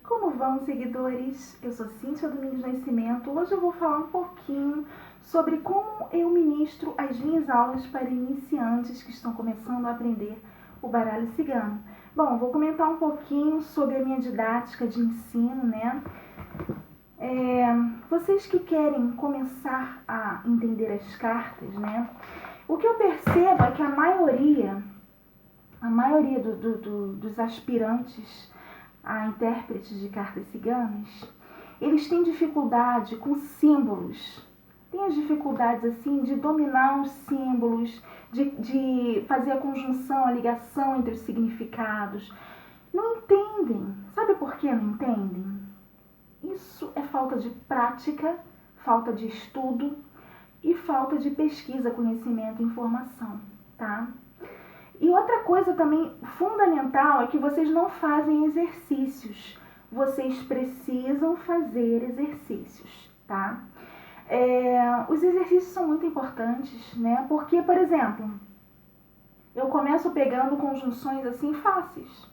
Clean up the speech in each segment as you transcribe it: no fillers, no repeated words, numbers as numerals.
Como vão, seguidores? Eu sou Cíntia Domingos Nascimento. Hoje eu vou falar um pouquinho sobre como eu ministro as minhas aulas para iniciantes que estão começando a aprender o baralho cigano. Bom, vou comentar um pouquinho sobre a minha didática de ensino, né? Vocês que querem começar a entender as cartas, né? O que eu percebo é que a maioria dos aspirantes a intérpretes de cartas ciganas, eles têm dificuldade com símbolos. Tem as dificuldades assim de dominar os símbolos, de fazer a conjunção, a ligação entre os significados. Não entendem. Sabe por que não entendem? Isso é falta de prática, falta de estudo e falta de pesquisa, conhecimento e informação, tá? E outra coisa também fundamental é que vocês não fazem exercícios. Vocês precisam fazer exercícios, tá? Os exercícios são muito importantes, né? Porque, por exemplo, eu começo pegando conjunções assim fáceis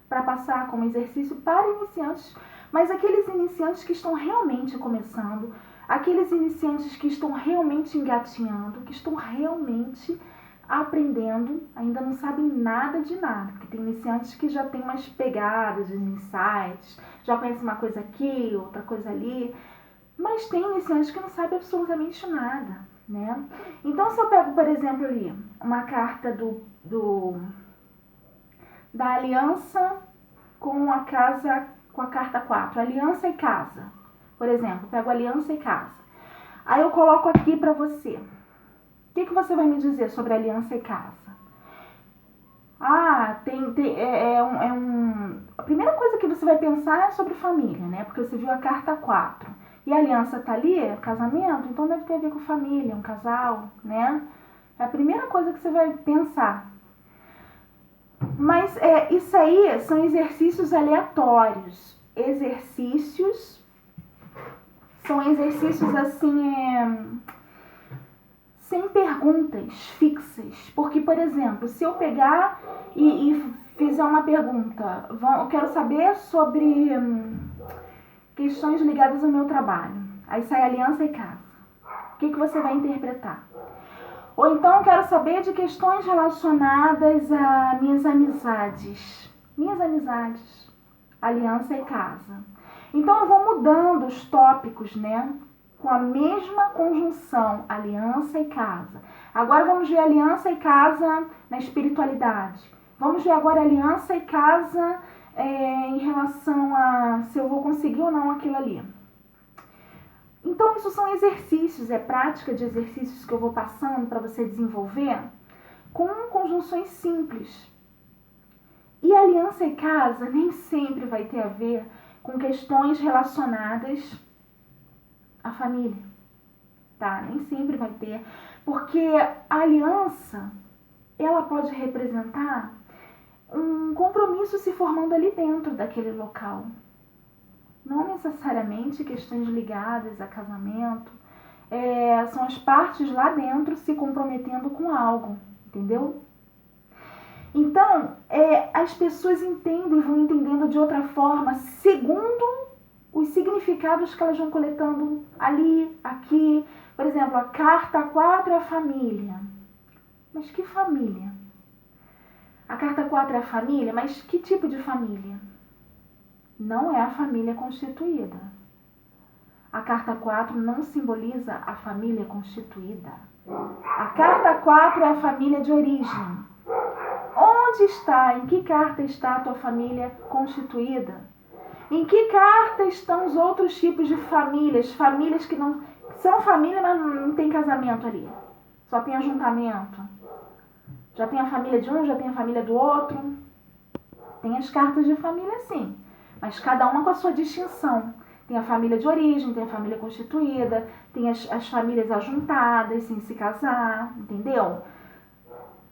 para passar como exercício para iniciantes, mas aqueles iniciantes que estão realmente começando, aqueles iniciantes que estão realmente engatinhando, que estão realmente aprendendo, ainda não sabem nada de nada, porque tem iniciantes que já tem umas pegadas, insights, já conhecem uma coisa aqui, outra coisa ali, mas tem iniciantes que não sabem absolutamente nada, né? Então, se eu pego, por exemplo, ali, uma carta da aliança com a carta 4, aliança e casa, por exemplo, pego aliança e casa, aí eu coloco aqui para você. O que você vai me dizer sobre aliança e casa? A primeira coisa que você vai pensar é sobre família, né? Porque você viu a carta 4. E a aliança tá ali, é casamento, então deve ter a ver com família, um casal, né? É a primeira coisa que você vai pensar. Mas isso aí são exercícios aleatórios. São exercícios assim, sem perguntas fixas. Porque, por exemplo, se eu pegar e fizer uma pergunta, eu quero saber sobre questões ligadas ao meu trabalho. Aí sai aliança e casa. O que você vai interpretar? Ou então eu quero saber de questões relacionadas a minhas amizades. Minhas amizades. Aliança e casa. Então eu vou mudando os tópicos, né? Com a mesma conjunção, aliança e casa. Agora vamos ver aliança e casa na espiritualidade. Vamos ver agora aliança e casa em relação a se eu vou conseguir ou não aquilo ali. Então isso são exercícios, é prática de exercícios que eu vou passando para você desenvolver com conjunções simples. E aliança e casa nem sempre vai ter a ver com questões relacionadas à família, tá? Nem sempre vai ter, porque a aliança, ela pode representar um compromisso se formando ali dentro daquele local. Não necessariamente questões ligadas a casamento, são as partes lá dentro se comprometendo com algo, entendeu? Então, as pessoas entendem e vão entendendo de outra forma, segundo os significados que elas vão coletando ali, aqui. Por exemplo, a carta 4 é a família. Mas que família? A carta 4 é a família, mas que tipo de família? Não é a família constituída. A carta 4 não simboliza a família constituída. A carta 4 é a família de origem. Onde está, em que carta está a tua família constituída? Em que carta estão os outros tipos de famílias? Famílias que não são família, mas não tem casamento ali. Só tem ajuntamento. Já tem a família de um, já tem a família do outro. Tem as cartas de família, sim. Mas cada uma com a sua distinção. Tem a família de origem, tem a família constituída, tem as famílias ajuntadas sem se casar, entendeu?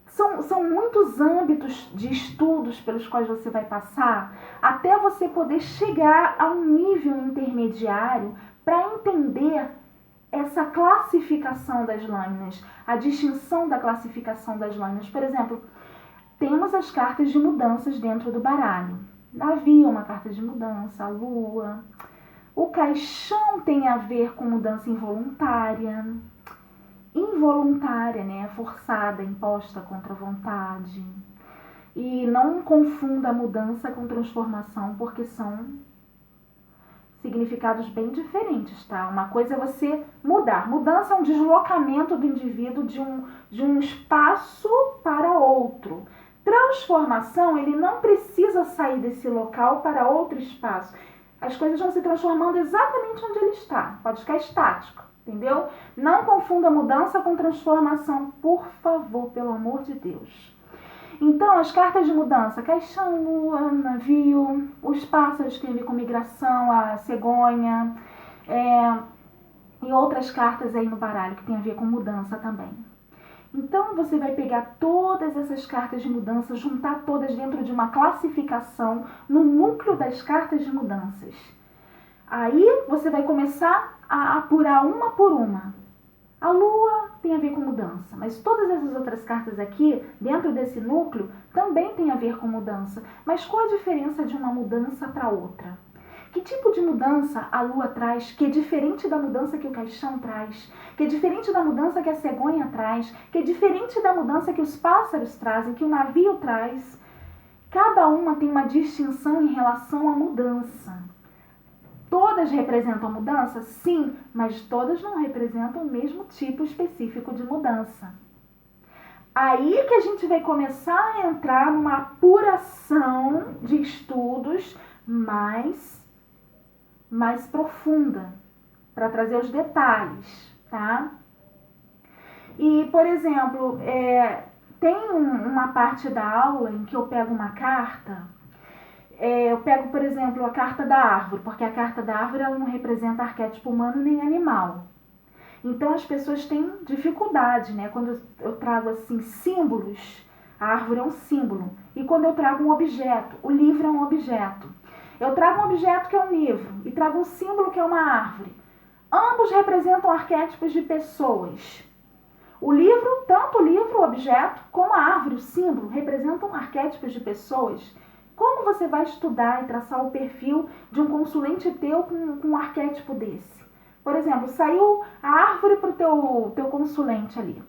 São muitos âmbitos de estudos pelos quais você vai passar até você poder chegar a um nível intermediário para entender essa classificação das lâminas, a distinção da classificação das lâminas. Por exemplo, temos as cartas de mudanças dentro do baralho, Navio é uma carta de mudança, a lua. O caixão tem a ver com mudança involuntária. Involuntária, né? Forçada, imposta contra a vontade. E não confunda mudança com transformação, porque são significados bem diferentes, tá? Uma coisa é você mudar. Mudança é um deslocamento do indivíduo de um espaço para outro. Transformação, ele não precisa sair desse local para outro espaço. As coisas vão se transformando exatamente onde ele está. Pode ficar estático, entendeu? Não confunda mudança com transformação, por favor, pelo amor de Deus. Então, as cartas de mudança, caixão, lua, navio, os pássaros que tem a ver com migração, a cegonha, e outras cartas aí no baralho que tem a ver com mudança também. Então, você vai pegar todas essas cartas de mudança, juntar todas dentro de uma classificação no núcleo das cartas de mudanças. Aí, você vai começar a apurar uma por uma. A lua tem a ver com mudança, mas todas essas outras cartas aqui, dentro desse núcleo, também tem a ver com mudança. Mas qual a diferença de uma mudança para outra? Que tipo de mudança a lua traz, que é diferente da mudança que o caixão traz, que é diferente da mudança que a cegonha traz, que é diferente da mudança que os pássaros trazem, que o navio traz? Cada uma tem uma distinção em relação à mudança. Todas representam mudança? Sim, mas todas não representam o mesmo tipo específico de mudança. Aí que a gente vai começar a entrar numa apuração de estudos mais profunda, para trazer os detalhes, tá? E, por exemplo, tem uma parte da aula em que eu pego uma carta. Eu pego, por exemplo, a carta da árvore, porque a carta da árvore ela não representa arquétipo humano nem animal. Então as pessoas têm dificuldade, né? Quando eu trago assim símbolos, a árvore é um símbolo. E quando eu trago um objeto, o livro é um objeto. Eu trago um objeto que é um livro e trago um símbolo que é uma árvore. Ambos representam arquétipos de pessoas. O livro, tanto o livro, o objeto, como a árvore, o símbolo, representam arquétipos de pessoas. Como você vai estudar e traçar o perfil de um consulente teu com um arquétipo desse? Por exemplo, saiu a árvore para o teu consulente ali,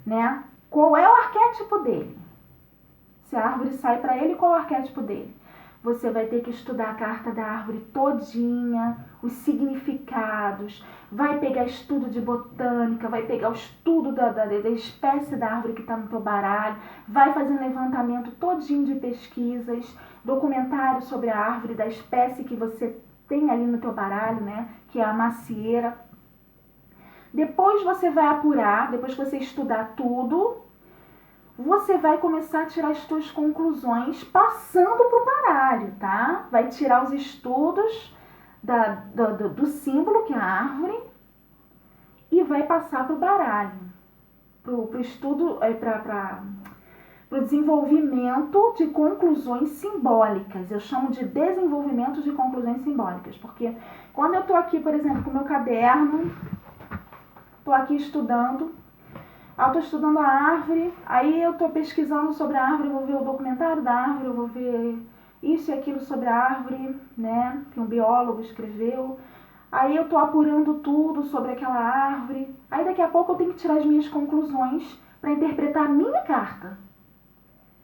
né? Qual é o arquétipo dele? Se a árvore sai para ele, qual é o arquétipo dele? Você vai ter que estudar a carta da árvore todinha, os significados, vai pegar estudo de botânica, vai pegar o estudo da espécie da árvore que está no teu baralho, vai fazer um levantamento todinho de pesquisas, documentário sobre a árvore, da espécie que você tem ali no teu baralho, né, que é a macieira. Depois você vai apurar, depois que você estudar tudo, você vai começar a tirar as suas conclusões passando para o baralho, tá? Vai tirar os estudos do símbolo, que é a árvore, e vai passar para o baralho, para o estudo, para o desenvolvimento de conclusões simbólicas. Eu chamo de desenvolvimento de conclusões simbólicas, porque quando eu estou aqui, por exemplo, com o meu caderno, estou aqui estudando, eu estou estudando a árvore, aí eu estou pesquisando sobre a árvore, eu vou ver o documentário da árvore, eu vou ver isso e aquilo sobre a árvore, né, que um biólogo escreveu. Aí eu estou apurando tudo sobre aquela árvore. Aí daqui a pouco eu tenho que tirar as minhas conclusões para interpretar a minha carta.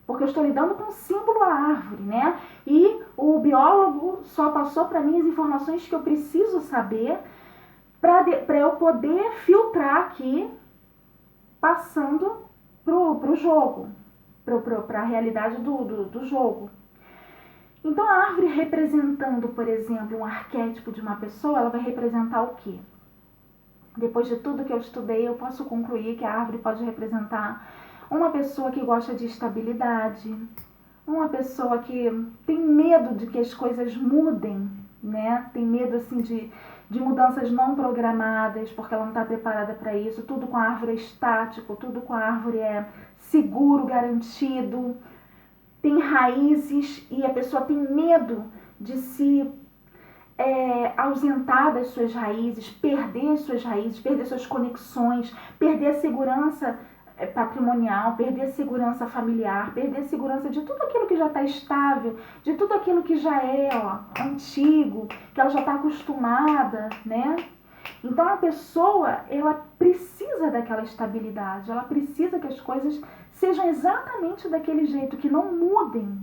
Porque eu estou lidando com o símbolo a árvore, né? E o biólogo só passou para mim as informações que eu preciso saber para eu poder filtrar aqui, passando pro jogo, para a realidade do jogo. Então, a árvore representando, por exemplo, um arquétipo de uma pessoa, ela vai representar o quê? Depois de tudo que eu estudei, eu posso concluir que a árvore pode representar uma pessoa que gosta de estabilidade, uma pessoa que tem medo de que as coisas mudem, né? Tem medo, assim, de mudanças não programadas, porque ela não está preparada para isso. Tudo com a árvore é estático, tudo com a árvore é seguro, garantido, tem raízes e a pessoa tem medo de se ausentar das suas raízes, perder as suas raízes, perder suas conexões, perder a segurança patrimonial, perder a segurança familiar, perder a segurança de tudo aquilo que já está estável, de tudo aquilo que já é antigo, que ela já está acostumada, né? Então a pessoa, ela precisa daquela estabilidade, ela precisa que as coisas sejam exatamente daquele jeito, que não mudem.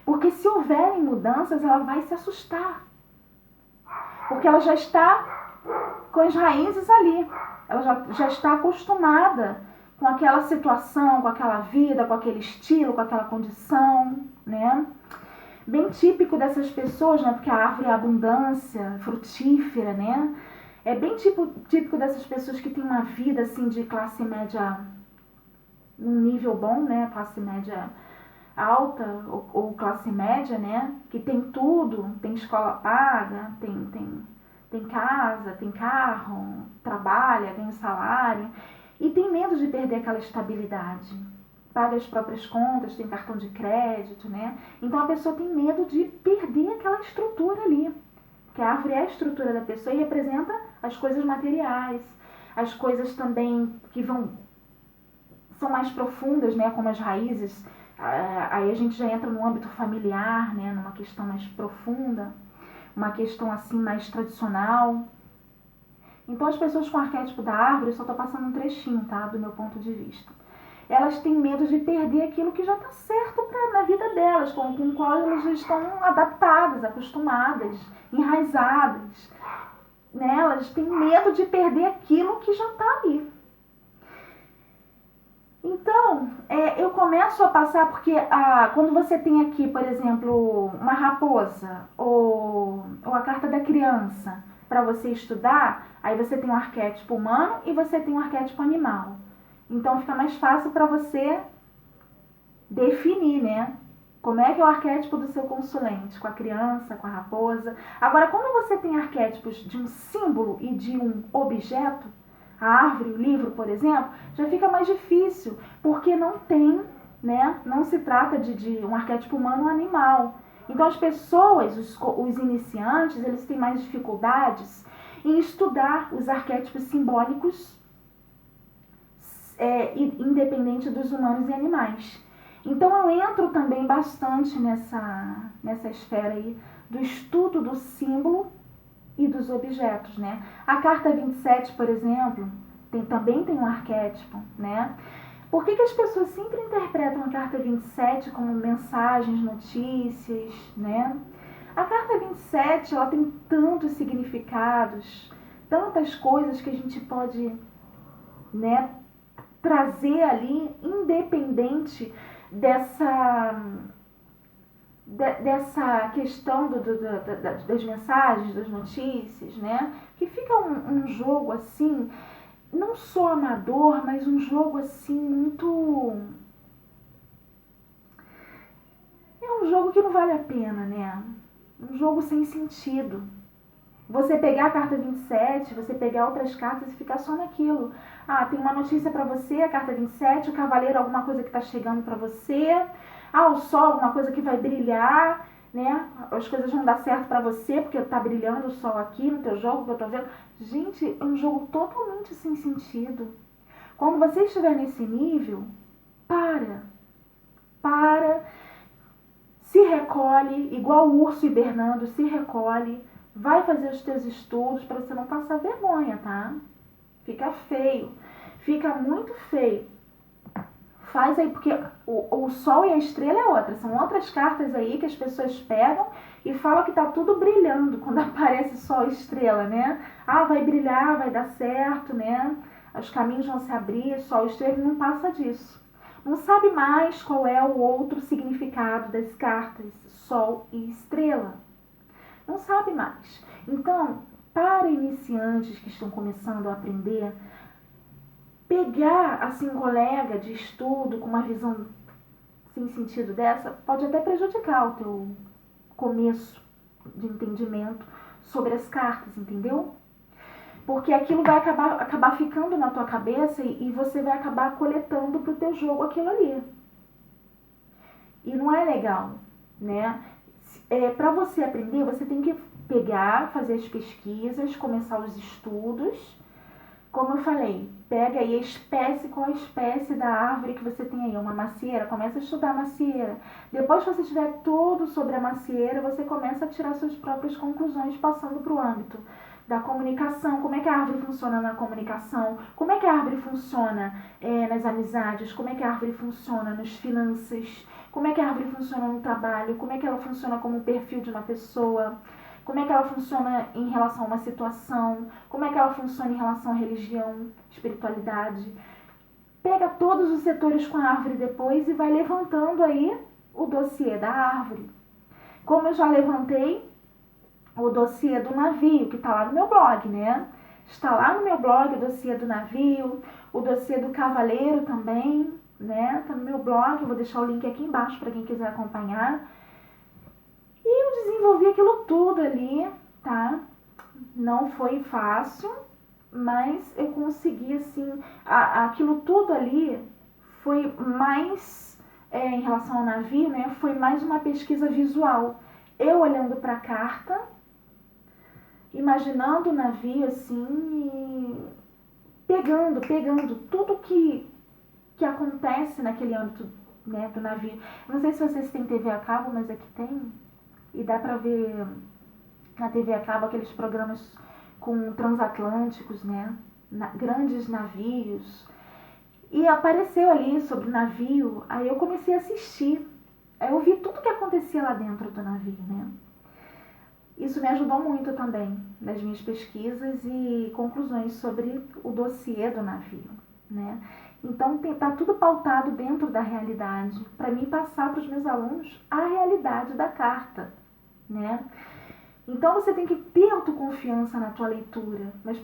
Porque se houverem mudanças, ela vai se assustar. Porque ela já está com as raízes ali. Ela já está acostumada com aquela situação, com aquela vida, com aquele estilo, com aquela condição, né? Bem típico dessas pessoas, né? Porque a árvore é abundância, frutífera, né? É bem típico dessas pessoas que têm uma vida assim de classe média num nível bom, né? Classe média alta ou classe média, né? Que tem tudo, tem escola paga, tem casa, tem carro, trabalha, ganha salário e tem medo de perder aquela estabilidade. Paga as próprias contas, tem cartão de crédito, né? Então a pessoa tem medo de perder aquela estrutura ali. Porque a árvore é a estrutura da pessoa e representa as coisas materiais, as coisas também que são mais profundas, né? Como as raízes. Aí a gente já entra no âmbito familiar, né? Numa questão mais profunda, uma questão assim mais tradicional. Então as pessoas com o arquétipo da árvore, eu só estou passando um trechinho, tá? Do meu ponto de vista. Elas têm medo de perder aquilo que já está certo na vida delas, com o qual elas já estão adaptadas, acostumadas, enraizadas. Né? Elas têm medo de perder aquilo que já está ali. Então, eu começo a passar, porque quando você tem aqui, por exemplo, uma raposa ou a carta da criança para você estudar, aí você tem um arquétipo humano e você tem um arquétipo animal. Então fica mais fácil para você definir, né? Como é que é o arquétipo do seu consulente, com a criança, com a raposa. Agora, quando você tem arquétipos de um símbolo e de um objeto, a árvore, o livro, por exemplo, já fica mais difícil, porque não tem, né? Não se trata de um arquétipo humano ou animal. Então, as pessoas, os iniciantes, eles têm mais dificuldades em estudar os arquétipos simbólicos independente dos humanos e animais. Então eu entro também bastante nessa esfera aí do estudo do símbolo e dos objetos, né? A carta 27, por exemplo, também tem um arquétipo, né? Por que as pessoas sempre interpretam a carta 27 como mensagens, notícias, né? A carta 27, ela tem tantos significados, tantas coisas que a gente pode, né, trazer ali, independente dessa questão das mensagens, das notícias, né? Que fica um jogo assim, não só amador, mas um jogo assim muito... É um jogo que não vale a pena, né? Um jogo sem sentido. Você pegar a carta 27, você pegar outras cartas e ficar só naquilo. Tem uma notícia pra você, a carta 27, o cavaleiro, alguma coisa que tá chegando pra você. O sol, alguma coisa que vai brilhar, né? As coisas vão dar certo pra você, porque tá brilhando o sol aqui no teu jogo que eu tô vendo. Gente, é um jogo totalmente sem sentido. Quando você estiver nesse nível, para, se recolhe, igual o urso hibernando, se recolhe. Vai fazer os teus estudos para você não passar vergonha, tá? Fica feio. Fica muito feio. Faz aí, porque o sol e a estrela é outra. São outras cartas aí que as pessoas pegam e falam que tá tudo brilhando quando aparece sol e estrela, né? Vai brilhar, vai dar certo, né? Os caminhos vão se abrir, sol e estrela, não passa disso. Não sabe mais qual é o outro significado das cartas sol e estrela. Não sabe mais. Então, para iniciantes que estão começando a aprender, pegar assim um colega de estudo com uma visão sem sentido dessa pode até prejudicar o teu começo de entendimento sobre as cartas, entendeu? Porque aquilo vai acabar ficando na tua cabeça e você vai acabar coletando pro teu jogo aquilo ali. E não é legal, né? Para você aprender, você tem que pegar, fazer as pesquisas, começar os estudos, como eu falei, pega aí a espécie, qual a espécie da árvore que você tem aí, uma macieira, começa a estudar a macieira. Depois que você tiver tudo sobre a macieira, você começa a tirar suas próprias conclusões, passando para o âmbito da comunicação, como é que a árvore funciona na comunicação, como é que a árvore funciona nas amizades, como é que a árvore funciona nas finanças, como é que a árvore funciona no trabalho, como é que ela funciona como perfil de uma pessoa, como é que ela funciona em relação a uma situação, como é que ela funciona em relação à religião, espiritualidade. Pega todos os setores com a árvore depois e vai levantando aí o dossiê da árvore. Como eu já levantei o dossiê do navio, que está lá no meu blog, né? Está lá no meu blog o dossiê do navio, o dossiê do cavaleiro também, né? Está no meu blog, eu vou deixar o link aqui embaixo para quem quiser acompanhar. E eu desenvolvi aquilo tudo ali, tá? Não foi fácil, mas eu consegui, assim, aquilo tudo ali foi mais, em relação ao navio, né? Foi mais uma pesquisa visual. Eu olhando para a carta, imaginando o navio, assim, e pegando tudo que acontece naquele âmbito, né, do navio. Não sei se vocês têm TV a cabo, mas aqui tem, e dá pra ver na TV a cabo aqueles programas com transatlânticos, né? Grandes navios. E apareceu ali sobre o navio, aí eu comecei a assistir. Aí eu vi tudo que acontecia lá dentro do navio, né? Isso me ajudou muito também nas minhas pesquisas e conclusões sobre o dossiê do navio, né? Então tá tudo pautado dentro da realidade, para mim passar para os meus alunos a realidade da carta, né? Então você tem que ter autoconfiança na tua leitura, mas